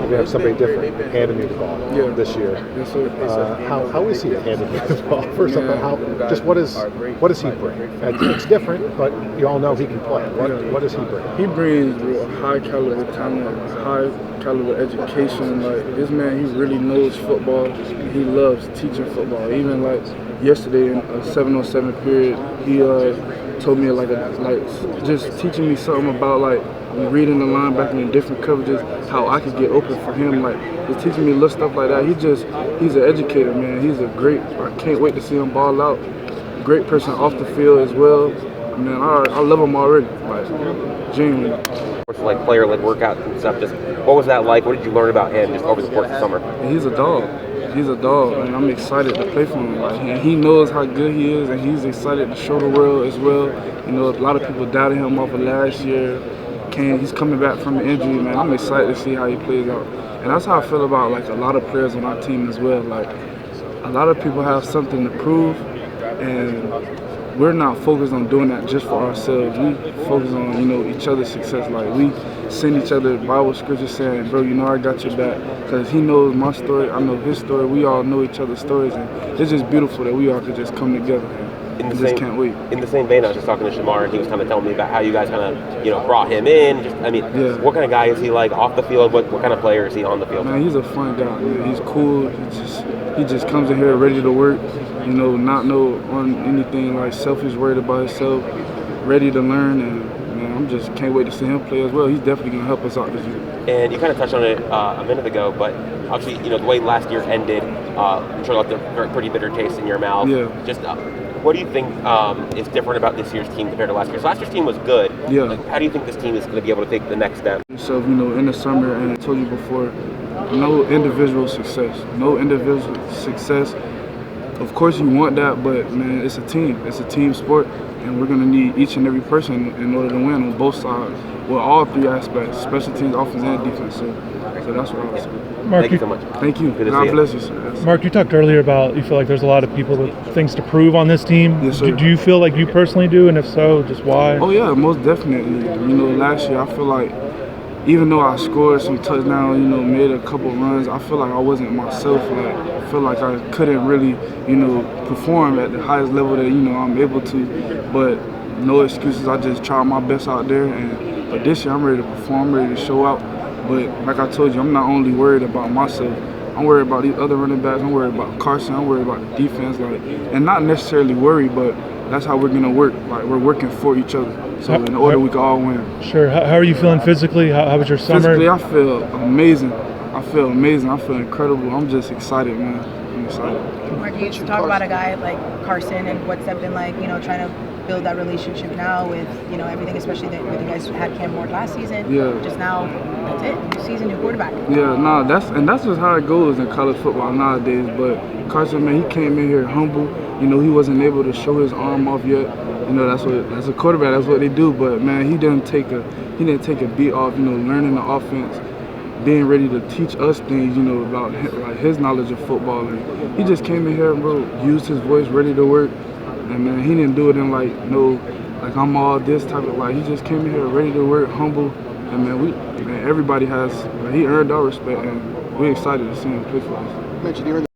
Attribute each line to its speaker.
Speaker 1: we have somebody different handing me the ball this year.
Speaker 2: Yes, sir.
Speaker 1: How is he handing me the ball? First of all, what does he bring? It's different, but you all know he can play. What does he bring?
Speaker 2: He brings high caliber talent, high caliber education. Like, this man, he really knows football. He loves teaching football. Even like yesterday in a 7-on-7 period, he told me like just teaching me something about like reading the linebacker in different coverages, how I could get open for him. Like, he's teaching me little stuff like that. He's an educator, man. He's a great. I can't wait to see him ball out. Great person off the field as well. Man, I love him already. Like, genuinely.
Speaker 3: Like player-led workouts and stuff. Just what was that like? What did you learn about him just over the course of the summer?
Speaker 2: He's a dog. He's a dog, and I'm excited to play for him. Like, and he knows how good he is, and he's excited to show the world as well. You know, a lot of people doubted him off of last year. He's coming back from an injury, man. I'm excited to see how he plays out. And that's how I feel about like a lot of players on our team as well. Like, a lot of people have something to prove, and we're not focused on doing that just for ourselves. We focus on, each other's success. Like, we send each other Bible scriptures saying, bro, I got your back. Because he knows my story, I know his story. We all know each other's stories, and it's just beautiful that we all could just come together. Can't wait.
Speaker 3: In the same vein, I was just talking to Shamar, and he was kind of telling me about how you guys kind of, brought him in. What kind of guy is he like off the field? What kind of player is he on the field?
Speaker 2: Man, he's a fun guy. Man. He's cool. He just comes in here ready to work. Not on anything like selfish, worried about himself, ready to learn, and man, I'm just can't wait to see him play as well. He's definitely gonna help us out this year.
Speaker 3: And you kind of touched on it a minute ago, but obviously, the way last year ended, I'm sure left a pretty bitter taste in your mouth.
Speaker 2: Yeah.
Speaker 3: Just what do you think is different about this year's team compared to last year? So last year's team was good.
Speaker 2: Yeah.
Speaker 3: Like, how do you think this team is going to be able to take the next step?
Speaker 2: So, in the summer, and I told you before, no individual success. Of course, you want that, but man, it's a team. It's a team sport, and we're going to need each and every person in order to win on both sides. Well, all three aspects: special teams, offense, and defense. So that's what I would say.
Speaker 1: Mark,
Speaker 3: thank you so much.
Speaker 2: Thank you. God bless you, sir.
Speaker 1: Mark, you talked earlier about you feel like there's a lot of people with things to prove on this team.
Speaker 2: Yes, sir.
Speaker 1: Do you feel like you personally do, and if so, just why?
Speaker 2: Oh yeah, most definitely. Last year I feel like even though I scored some touchdowns, made a couple runs, I feel like I wasn't myself. Like, I feel like I couldn't really, perform at the highest level that I'm able to. But no excuses. I just tried my best out there, but this year I'm ready to perform, ready to show out. But like I told you, I'm not only worried about myself. I'm worried about these other running backs. I'm worried about Carson. I'm worried about the defense. And not necessarily worried, but that's how we're gonna work. Like, we're working for each other. So in order we can all win.
Speaker 1: Sure. How are you feeling physically? How was your summer?
Speaker 2: Physically, I feel amazing. I feel incredible. I'm just excited, man. I'm excited.
Speaker 4: Mark, you talk about a guy like Carson and what's that been like, trying to build that relationship now with, everything, especially that you guys had Cam Ward last season.
Speaker 2: Yeah.
Speaker 4: Just now, that's it. New season, new quarterback.
Speaker 2: Yeah, that's just how it goes in college football nowadays. But Carson, man, he came in here humble. He wasn't able to show his arm off yet. That's a quarterback. That's what they do. But man, he didn't take a beat off. Learning the offense, being ready to teach us things. About his knowledge of football. And he just came in here, bro, used his voice, ready to work. And man, he didn't do it in like I'm all this type of he just came in here ready to work, humble. And man, everybody he earned our respect, and we're excited to see him play for us.